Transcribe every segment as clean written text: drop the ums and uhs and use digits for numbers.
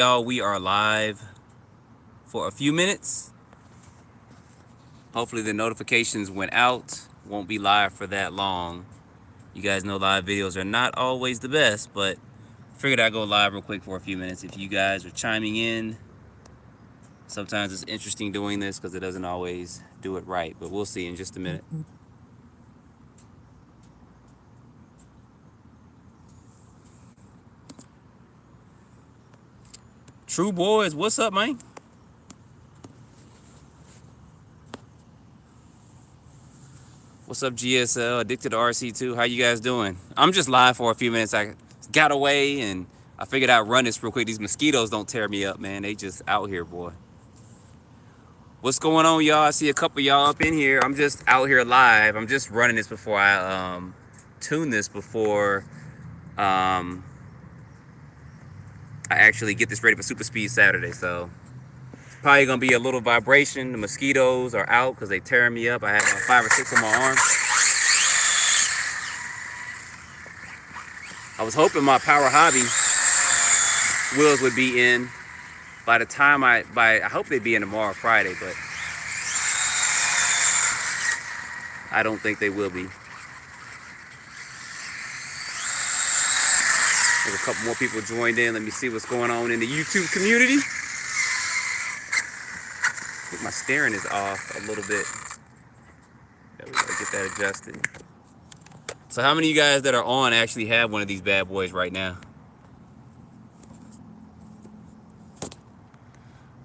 Y'all, we are live for a few minutes. Hopefully the notifications went out. Won't be live for that long. You guys know live videos are not always the best, but figured I'd go live real quick for a few minutes. If you guys are chiming in, sometimes it's interesting doing this because it doesn't always do it right, but we'll see in just a minute. True Boys, what's up, man? What's up, GSL? Addicted to RC2. How you guys doing? I'm just live for a few minutes. I got away and I figured I'd run this real quick. These mosquitoes don't tear me up, man. They just out here, boy. What's going on, y'all? I see a couple y'all up in here. I'm just out here live. I'm just running this before I tune this before I actually get this ready for Super Speed Saturday. So probably gonna be a little vibration. The mosquitoes are out because they tearing me up. I have 5 or 6 on my arm. I was hoping my Power Hobby wheels would be in by the time I hope they'd be in tomorrow, Friday, but I don't think they will be. There's a couple more people joined in. Let me see what's going on in the YouTube community. I think my steering is off a little bit. There we go, get that adjusted. So how many of you guys that are on actually have one of these bad boys right now?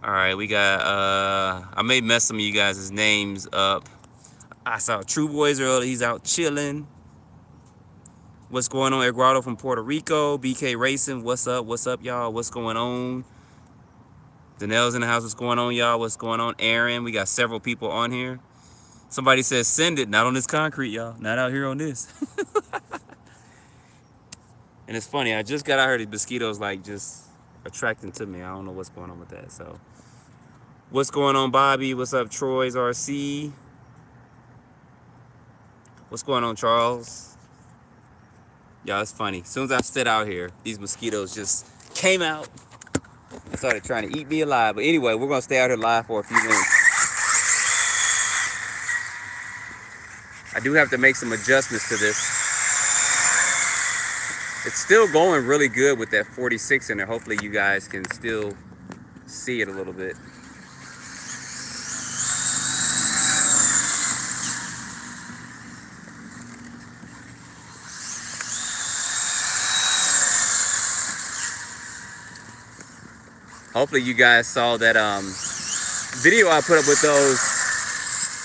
All right, we got, I may mess some of you guys' names up. I saw True Boys earlier, he's out chilling. What's going on, Eduardo from Puerto Rico? BK Racing, what's up, y'all? What's going on? Danelle's in the house, what's going on, y'all? What's going on, Aaron? We got several people on here. Somebody says send it, not on this concrete, y'all. Not out here on this. And it's funny, I just got out here, the mosquitoes like just attracting to me. I don't know what's going on with that, so. What's going on, Bobby? What's up, Troy's RC? What's going on, Charles? Y'all, it's funny. As soon as I stood out here, these mosquitoes just came out and started trying to eat me alive. But anyway, we're going to stay out here live for a few minutes. I do have to make some adjustments to this. It's still going really good with that 46 in there. Hopefully you guys can still see it a little bit. Hopefully you guys saw that video I put up with those,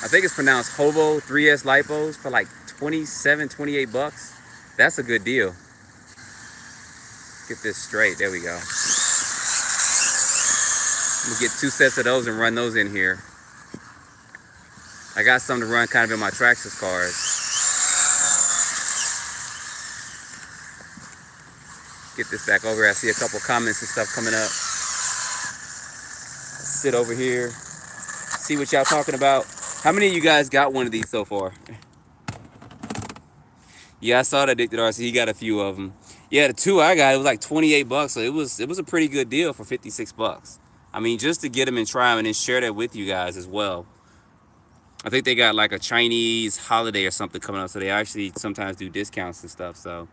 I think it's pronounced Hovo 3S Lipos for like 27, 28 bucks. That's a good deal. Get this straight, there we go. I'm gonna get 2 sets of those and run those in here. I got some to run kind of in my Traxxas cars. Get this back over. I see a couple comments and stuff coming up. Sit over here, see what y'all talking about. How many of you guys got one of these so far? Yeah, I saw that Addicted RC. He got a few of them. Yeah, the 2 I got, it was like 28 bucks. So it was a pretty good deal for 56 bucks. I mean, just to get them and try them and then share that with you guys as well. I think they got like a Chinese holiday or something coming up, so they actually sometimes do discounts and stuff. So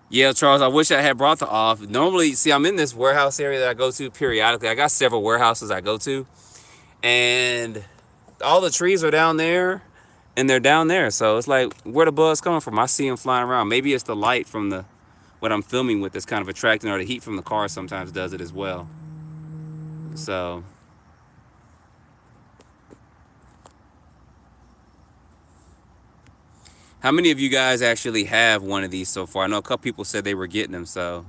yeah, Charles, I wish I had brought the off. Normally, see, I'm in this warehouse area that I go to periodically. I got several warehouses I go to, and all the trees are down there, and they're down there. So it's like, where the buzz coming from? I see them flying around. Maybe it's the light from what I'm filming with that's kind of attracting, or the heat from the car sometimes does it as well. So how many of you guys actually have one of these so far? I know a couple people said they were getting them, so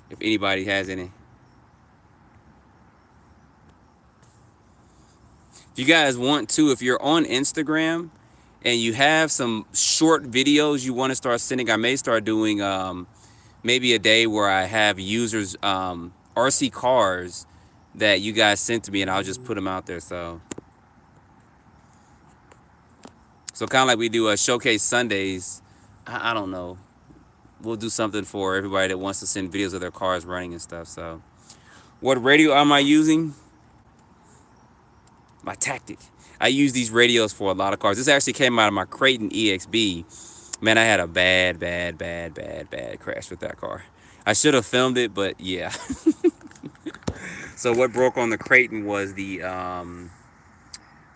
if anybody has any. If you guys want to, if you're on Instagram and you have some short videos you want to start sending, I may start doing maybe a day where I have users, RC cars that you guys sent to me, and I'll just put them out there. So kind of like we do Showcase Sundays I don't know. We'll do something for everybody that wants to send videos of their cars running and stuff. So, what radio am I using? My Tactic. I use these radios for a lot of cars. This actually came out of my Creighton EXB. Man, I had a bad crash with that car. I should have filmed it, but yeah. So what broke on the Creighton was the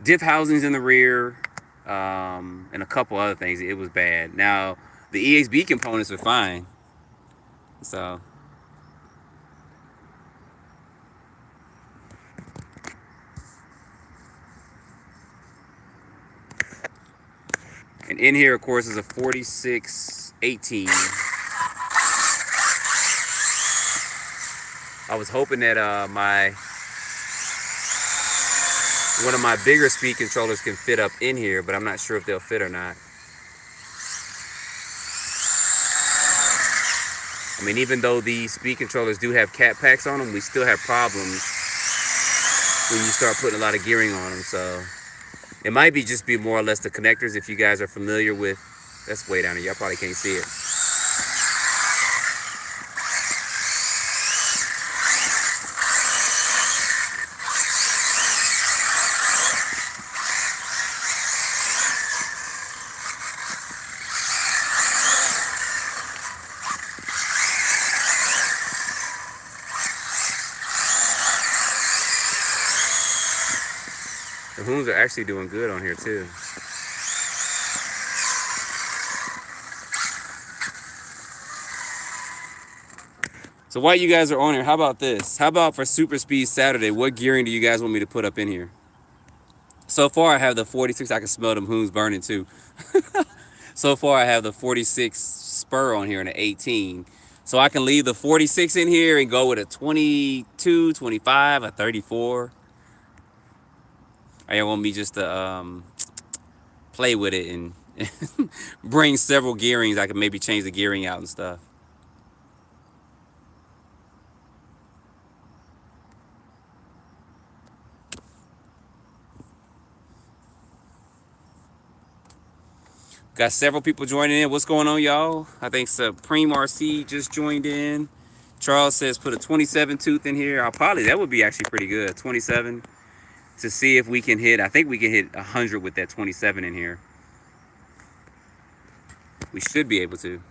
diff housings in the rear, and a couple other things. It was bad. Now, the EXB components are fine. So, and in here, of course, is a 4618. I was hoping that one of my bigger speed controllers can fit up in here, but I'm not sure if they'll fit or not. I mean, even though these speed controllers do have cat packs on them, we still have problems when you start putting a lot of gearing on them. So it might just be more or less the connectors. If you guys are familiar with, that's way down here, y'all probably can't see it. The Hooms are actually doing good on here too. So while you guys are on here, how about this? How about for Super Speed Saturday, what gearing do you guys want me to put up in here? So far I have the 46, I can smell them Hooms burning too. So far I have the 46 Spur on here and an 18. So I can leave the 46 in here and go with a 22, 25, a 34. I want me just to play with it and bring several gearings. I can maybe change the gearing out and stuff. Got several people joining in. What's going on, y'all? I think Supreme RC just joined in. Charles says put a 27 tooth in here. That would be actually pretty good. 27 to see if we can hit. I think we can hit 100 with that 27 in here. We should be able to.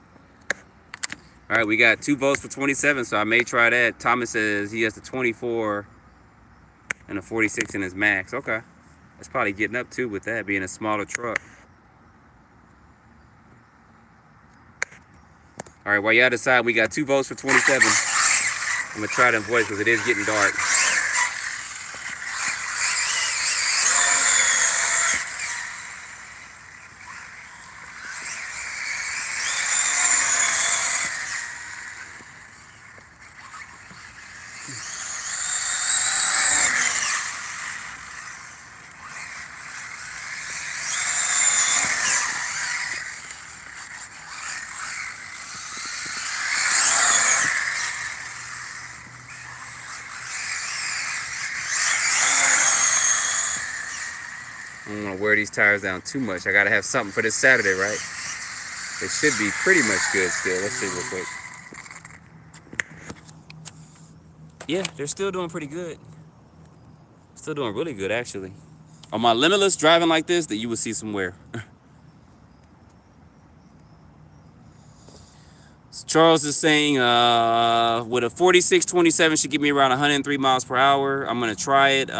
All right, we got 2 votes for 27, so I may try that. Thomas says he has the 24 and a 46 in his max. Okay, that's probably getting up too with that being a smaller truck. All right, while y'all decide, we got 2 votes for 27. I'm gonna try them voice because it is getting dark. I don't want to wear these tires down too much. I got to have something for this Saturday, right? They should be pretty much good still. Let's see real quick. Yeah, they're still doing pretty good. Still doing really good, actually. On my Limitless driving like this, that you will see some wear. So Charles is saying with a 4627 should give me around 103 miles per hour. I'm going to try it.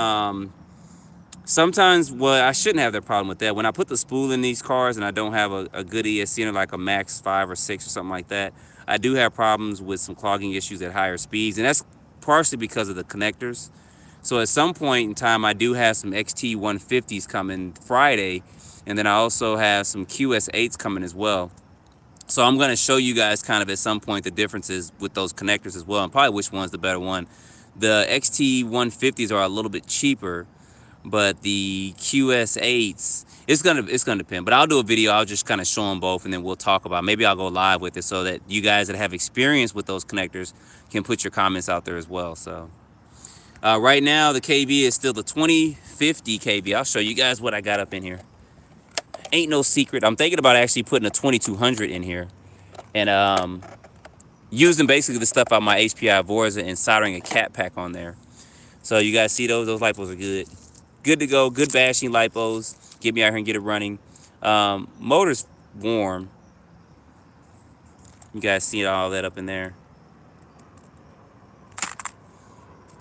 Sometimes, well, I shouldn't have that problem with that. When I put the spool in these cars and I don't have a good ESC in it, like a max 5 or 6 or something like that, I do have problems with some clogging issues at higher speeds, and that's partially because of the connectors. So at some point in time, I do have some XT 150s coming Friday, and then I also have some QS8s coming as well. So I'm going to show you guys kind of at some point the differences with those connectors as well, and probably which one's the better one. The XT 150s are a little bit cheaper, but the QS8s, it's gonna depend. But I'll do a video. I'll just kind of show them both, and then we'll talk about. Maybe I'll go live with it so that you guys that have experience with those connectors can put your comments out there as well. So right now the KV is still the 2050 KV. I'll show you guys what I got up in here. ain't no secret. I'm thinking about actually putting a 2200 in here and using basically the stuff out my HPI Vorza and soldering a cat pack on there. So you guys see those lipos are good. Good to go, good bashing lipos. Get me out here and get it running. Motor's warm. You guys see all that up in there.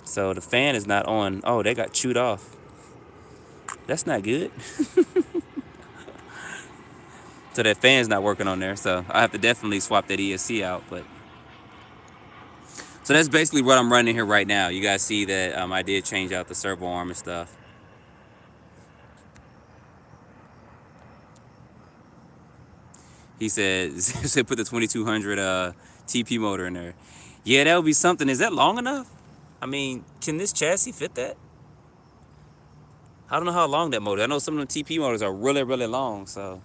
So the fan is not on. Oh, they got chewed off. That's not good. So that fan's not working on there. So I have to definitely swap that ESC out. But so that's basically what I'm running here right now. You guys see that I did change out the servo arm and stuff. He said put the 2200 TP motor in there. Yeah, that would be something. Is that long enough? I mean, can this chassis fit that? I don't know how long that motor is. I know some of the TP motors are really, really long, so.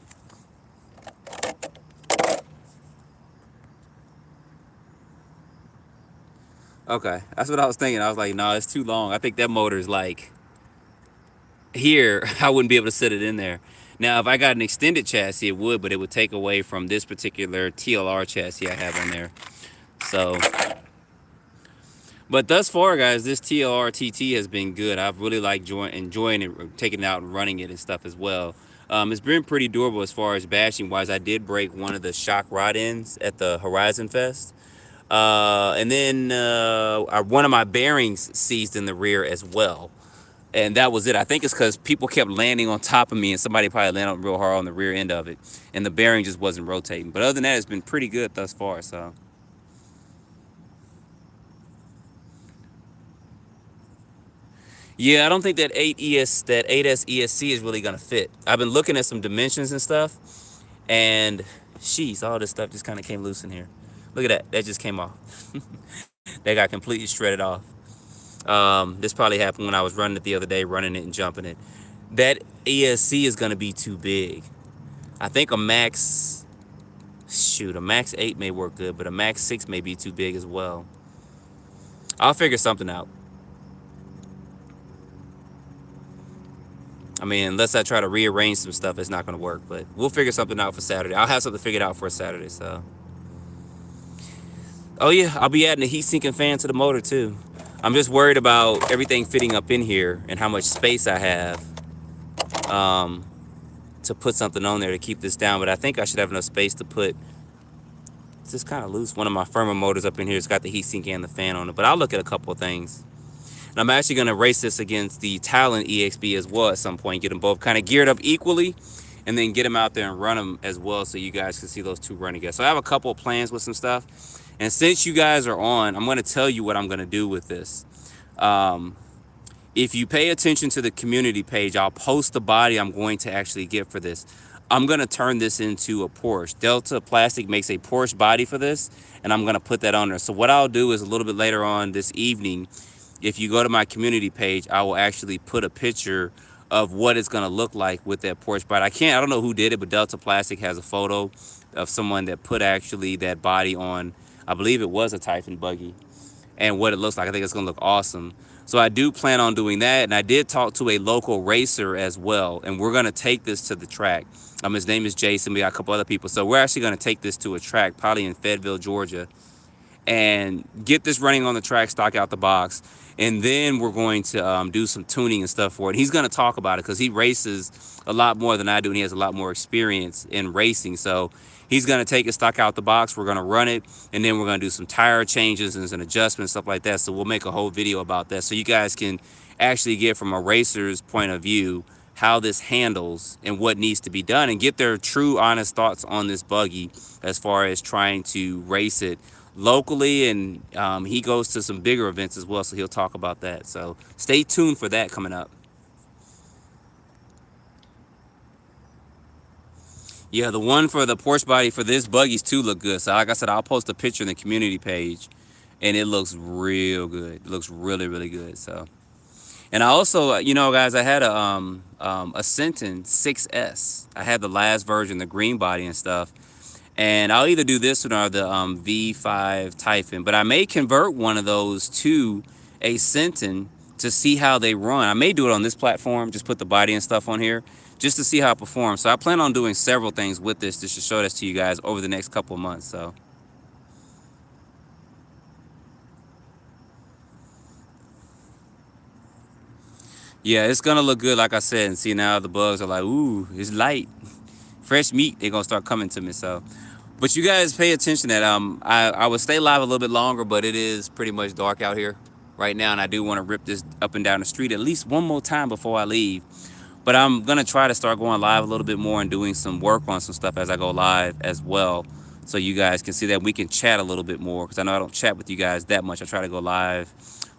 Okay, that's what I was thinking. I was like, no, it's too long. I think that motor is like here. I wouldn't be able to sit it in there. Now, if I got an extended chassis, it would, but it would take away from this particular TLR chassis I have on there. So, but thus far, guys, this TLR TT has been good. I've really liked enjoying it, taking it out and running it and stuff as well. It's been pretty durable as far as bashing wise. I did break one of the shock rod ends at the Horizon Fest. And then one of my bearings seized in the rear as well. And that was it. I think it's because people kept landing on top of me and somebody probably landed real hard on the rear end of it. And the bearing just wasn't rotating. But other than that, it's been pretty good thus far, so. Yeah, I don't think that 8S ESC is really gonna fit. I've been looking at some dimensions and stuff, and sheesh, all this stuff just kind of came loose in here. Look at that, that just came off. That got completely shredded off. This probably happened when I was running it the other day, running it and jumping it. That ESC is gonna be too big. I think a max 8 may work good, but a max 6 may be too big as well. I'll figure something out. I mean, unless I try to rearrange some stuff, it's not going to work. But we'll figure something out for Saturday. I'll have something figured out for Saturday, so. Oh, yeah, I'll be adding a heat-sinking fan to the motor, too. I'm just worried about everything fitting up in here and how much space I have to put something on there to keep this down. But I think I should have enough space to put, it's just kind of loose. One of my Firma motors up in here has got the heat-sink and the fan on it. But I'll look at a couple of things. And I'm actually going to race this against the Talon EXB as well at some point. Get them both kind of geared up equally. And then get them out there and run them as well so you guys can see those two run together. So I have a couple of plans with some stuff. And since you guys are on, I'm going to tell you what I'm going to do with this. If you pay attention to the community page, I'll post the body I'm going to actually get for this. I'm going to turn this into a Porsche. Delta Plastic makes a Porsche body for this, and I'm going to put that on there. So what I'll do is a little bit later on this evening, if you go to my community page, I will actually put a picture of what it's going to look like with that Porsche body. I don't know who did it, but Delta Plastic has a photo of someone that put actually that body on, I believe it was a Typhon buggy, and what it looks like. I think it's going to look awesome. So I do plan on doing that, and I did talk to a local racer as well, and we're going to take this to the track. His name is Jason. We got a couple other people. So we're actually going to take this to a track, probably in Fayetteville, Georgia, and get this running on the track, stock out the box. And then we're going to do some tuning and stuff for it. He's going to talk about it because he races a lot more than I do, and he has a lot more experience in racing. So he's going to take it stock out the box. We're going to run it, and then we're going to do some tire changes and some adjustments, stuff like that. So we'll make a whole video about that so you guys can actually get from a racer's point of view how this handles and what needs to be done, and get their true, honest thoughts on this buggy as far as trying to race it locally. And he goes to some bigger events as well, so he'll talk about that. So stay tuned for that coming up. Yeah, the one for the Porsche body for this buggies too look good. So like I said, I'll post a picture in the community page, and it looks real good. It looks really, really good. So, and I also, you know, guys, I had a Senton 6S. I had the last version, the green body and stuff. And I'll either do this one or the V5 Typhon. But I may convert one of those to a Senton to see how they run. I may do it on this platform, just put the body and stuff on here, just to see how it performs. So I plan on doing several things with this just to show this to you guys over the next couple of months. So yeah, it's gonna look good, like I said. And see, now the bugs are like, ooh, it's light, fresh meat. They're gonna start coming to me. So, but you guys pay attention that I would stay live a little bit longer, but it is pretty much dark out here right now, and I do want to rip this up and down the street at least one more time before I leave. But I'm gonna try to start going live a little bit more and doing some work on some stuff as I go live as well, so you guys can see that we can chat a little bit more, because I know I don't chat with you guys that much. I try to go live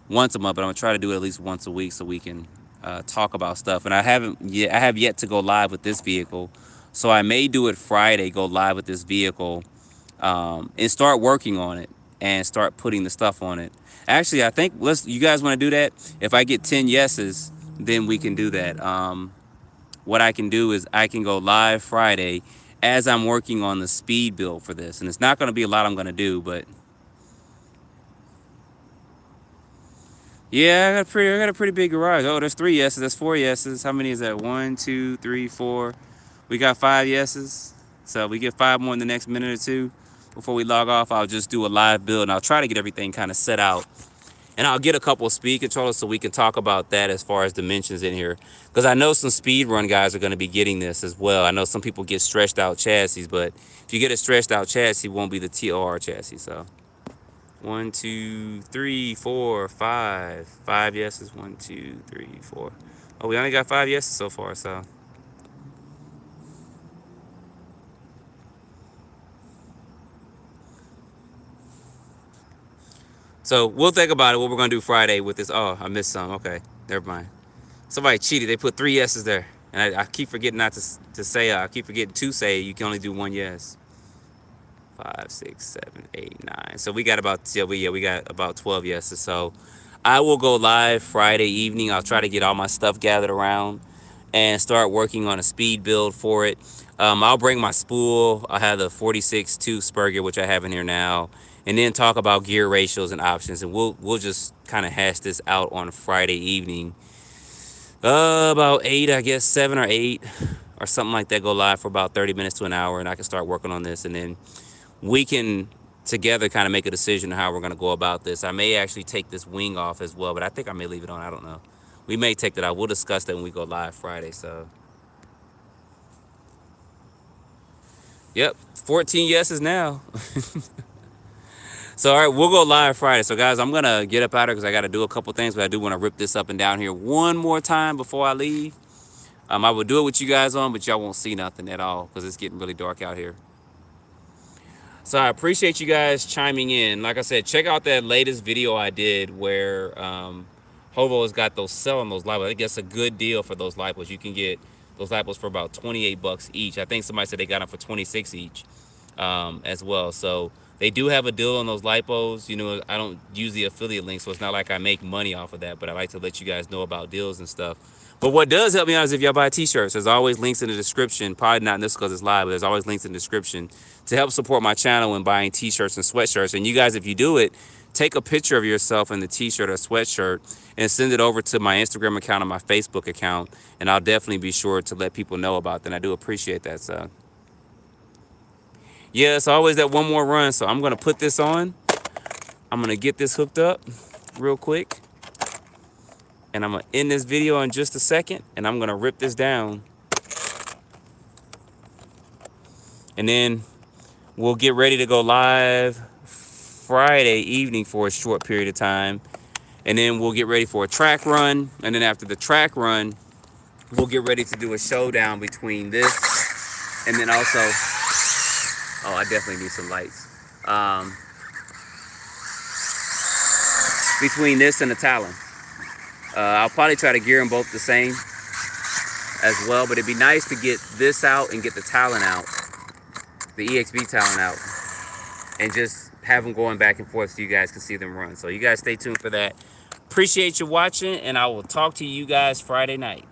once a month, but I'm gonna try to do it at least once a week so we can talk about stuff. And I have yet to go live with this vehicle, so I may do it Friday, go live with this vehicle, and start working on it and start putting the stuff on it. Actually, I think you guys want to do that? If I get 10 yeses, then we can do that. What I can do is I can go live Friday as I'm working on the speed build for this. And it's not going to be a lot I'm going to do, but yeah, I got a pretty big garage. Oh, there's 3 yeses. That's 4 yeses. How many is that? 1, 2, 3, 4. We got 5 yeses. So we get 5 more in the next minute or two before we log off. I'll just do a live build, and I'll try to get everything kind of set out. And I'll get a couple of speed controllers so we can talk about that as far as dimensions in here. Because I know some speed run guys are going to be getting this as well. I know some people get stretched out chassis, but if you get a stretched out chassis, it won't be the TLR chassis. So 1, 2, 3, 4, 5. 5 yeses. 1, 2, 3, 4. Oh, we only got 5 yeses so far, so. So we'll think about it, what we're going to do Friday with this. Oh, I missed some. Okay, never mind. Somebody cheated. They put 3 yeses there. And I keep forgetting not to say, I keep forgetting to say you can only do 1 yes. 5, 6, 7, 8, 9. So we got about, we got about 12 yeses. So I will go live Friday evening. I'll try to get all my stuff gathered around and start working on a speed build for it. I'll bring my spool. I have the 46.2 Spur gear, which I have in here now, and then talk about gear ratios and options, and we'll just kind of hash this out on Friday evening. About 8, I guess 7 or 8 or something like that. Go live for about 30 minutes to an hour, and I can start working on this, and then we can together kind of make a decision on how we're going to go about this. I may actually take this wing off as well, but I think I may leave it on. I don't know. We may take that out. We'll discuss that when we go live Friday. So yep, 14 yeses now. So all right, we'll go live Friday. So guys, I'm gonna get up out of here because I got to do a couple things, but I do want to rip this up and down here one more time before I leave. I will do it with you guys on, but y'all won't see nothing at all because it's getting really dark out here. So I appreciate you guys chiming in. Like I said, check out that latest video I did where Hovo has got those selling those Lipos. I think that's a good deal for those Lipos. You can get those Lipos for about 28 bucks each. I think somebody said they got them for 26 each as well. So they do have a deal on those Lipos. You know, I don't use the affiliate link, so it's not like I make money off of that, but I like to let you guys know about deals and stuff. But what does help me out is if y'all buy t-shirts. There's always links in the description. Probably not in this because it's live, but there's always links in the description to help support my channel when buying t-shirts and sweatshirts. And you guys, if you do it, take a picture of yourself in the t-shirt or sweatshirt and send it over to my Instagram account or my Facebook account, and I'll definitely be sure to let people know about that. And I do appreciate that. So yeah, it's always that one more run. So I'm going to put this on. I'm going to get this hooked up real quick. And I'm going to end this video in just a second. And I'm going to rip this down. And then we'll get ready to go live Friday evening for a short period of time. And then we'll get ready for a track run. And then after the track run, we'll get ready to do a showdown between this and then also... Oh, I definitely need some lights. Between this and the Talon. I'll probably try to gear them both the same as well, but it'd be nice to get this out and get the Talon out, the EXB Talon out, and just have them going back and forth so you guys can see them run. So you guys stay tuned for that. Appreciate you watching, and I will talk to you guys Friday night.